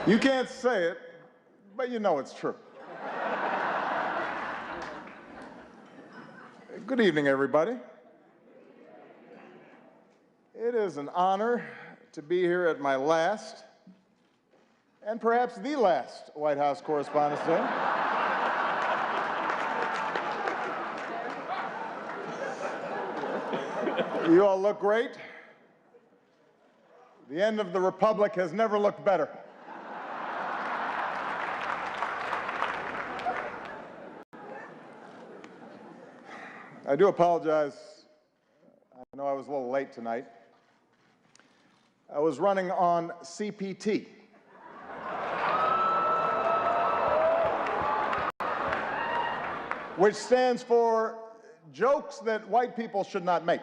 You can't say it, but you know it's true. Good evening, everybody. It is an honor to be here at my last, and perhaps the last, White House Correspondents' Day. You all look great. The end of the Republic has never looked better. I do apologize. I know I was a little late tonight. I was running on CPT. Which stands for jokes that white people should not make.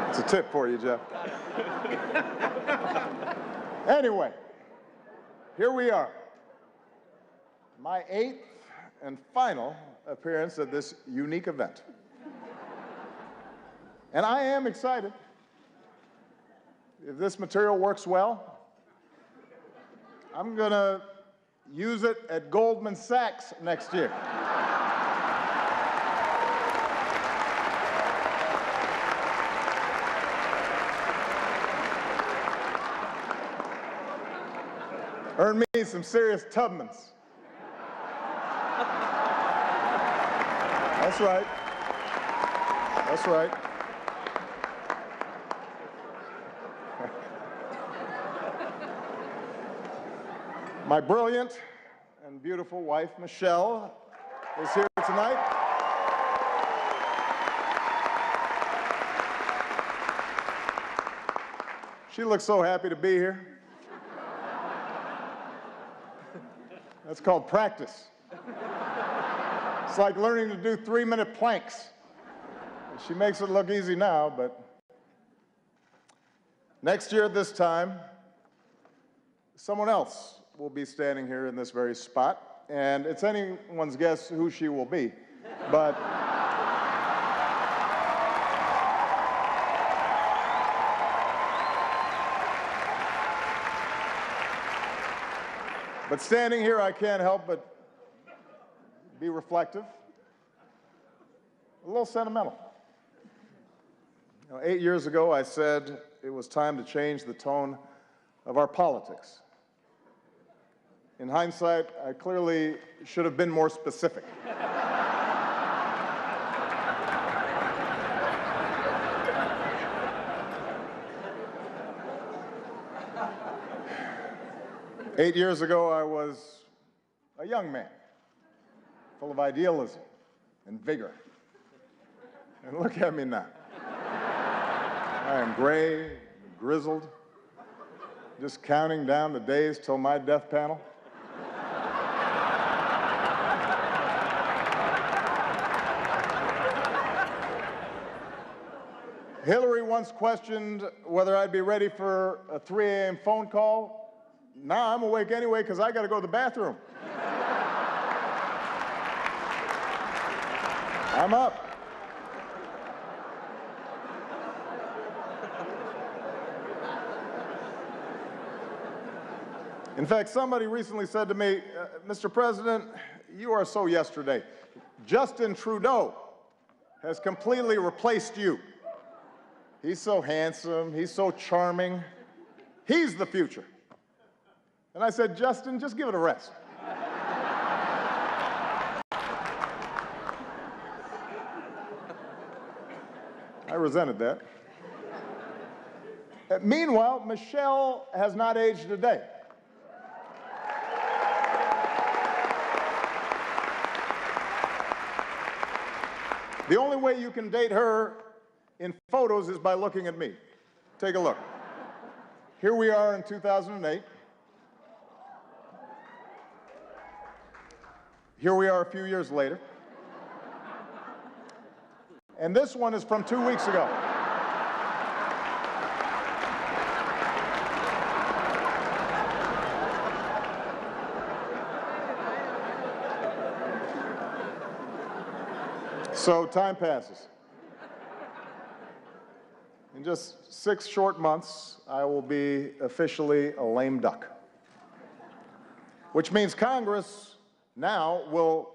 It's a tip for you, Jeff. Anyway, here we are. My 8th and final appearance at this unique event. And I am excited. If this material works well, I'm going to use it at Goldman Sachs next year. Earn me some serious Tubmans. That's right. That's right. My brilliant and beautiful wife, Michelle, is here tonight. She looks so happy to be here. That's called practice. It's like learning to do 3-minute planks. She makes it look easy now, but next year at this time, someone else will be standing here in this very spot, and it's anyone's guess who she will be, but standing here, I can't help but be reflective, a little sentimental. 8 years ago, I said it was time to change the tone of our politics. In hindsight, I clearly should have been more specific. Eight years ago, I was a young man, full of idealism and vigor. And look at me now. I am gray, grizzled, just counting down the days till my death panel. Hillary once questioned whether I'd be ready for a 3 a.m. phone call. Now I'm awake anyway because I got to go to the bathroom. I'm up. In fact, somebody recently said to me, Mr. President, you are so yesterday. Justin Trudeau has completely replaced you. He's so handsome, he's so charming. He's the future. And I said, Justin, just give it a rest. I resented that. Meanwhile, Michelle has not aged a day. The only way you can date her in photos is by looking at me. Take a look. Here we are in 2008. Here we are a few years later. And this one is from 2 weeks ago. So time passes. In just 6 short months, I will be officially a lame duck, which means Congress now will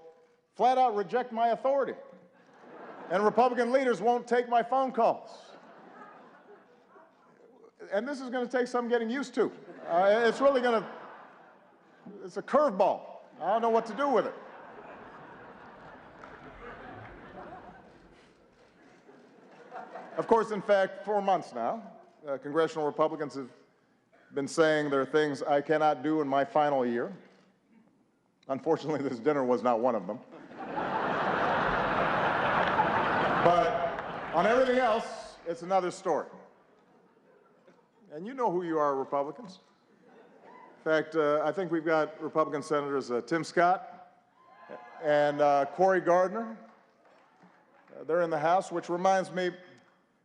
flat out reject my authority, and Republican leaders won't take my phone calls. And this is going to take some getting used to. It's really going to, it's a curveball. I don't know what to do with it. Of course, in fact, 4 months now, congressional Republicans have been saying there are things I cannot do in my final year. Unfortunately, this dinner was not one of them. But on everything else, it's another story. And you know who you are, Republicans. In fact, I think we've got Republican Senators Tim Scott and Cory Gardner. They're in the House, which reminds me,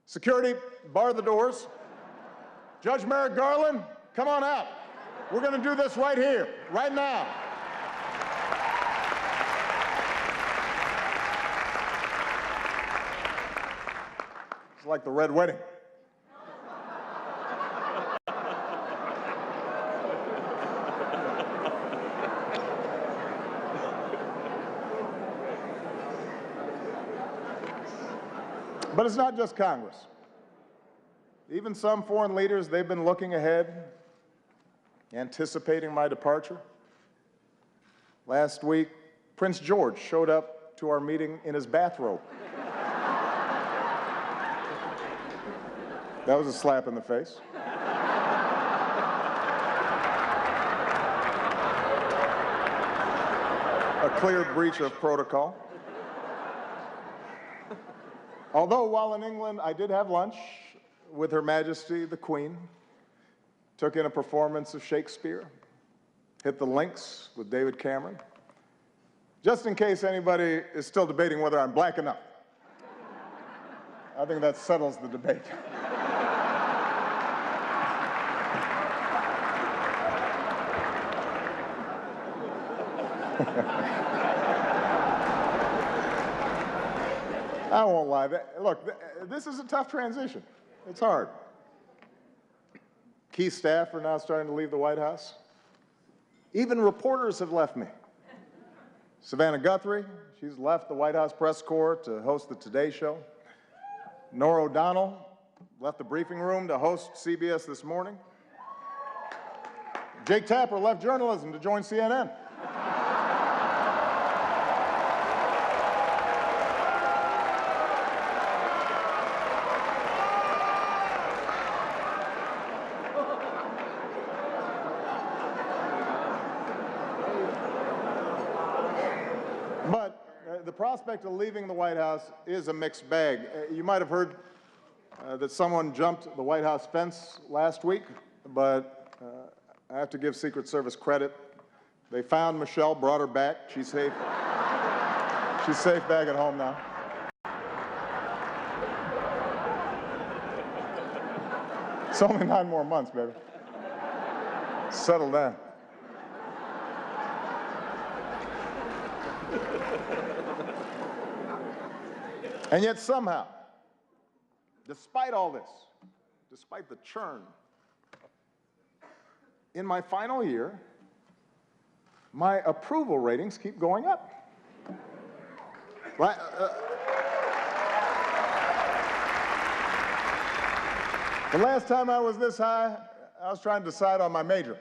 security, bar the doors. Judge Merrick Garland, come on out. We're going to do this right here, right now. It's like the Red Wedding. But it's not just Congress. Even some foreign leaders, they've been looking ahead, anticipating my departure. Last week, Prince George showed up to our meeting in his bathrobe. That was a slap in the face. A clear breach of protocol. Although while in England, I did have lunch with Her Majesty the Queen, took in a performance of Shakespeare, hit the links with David Cameron, just in case anybody is still debating whether I'm black enough. I think that settles the debate. I won't lie. Look, this is a tough transition. It's hard. Key staff are now starting to leave the White House. Even reporters have left me. Savannah Guthrie, she's left the White House press corps to host the Today Show. Norah O'Donnell left the briefing room to host CBS This Morning. Jake Tapper left journalism to join CNN. But the prospect of leaving the White House is a mixed bag. You might have heard that someone jumped the White House fence last week, but I have to give Secret Service credit. They found Michelle, brought her back. She's safe. She's safe back at home now. It's only 9 more months, baby. Settle down. And yet somehow, despite all this, despite the churn, in my final year, my approval ratings keep going up. The last time I was this high, I was trying to decide on my major.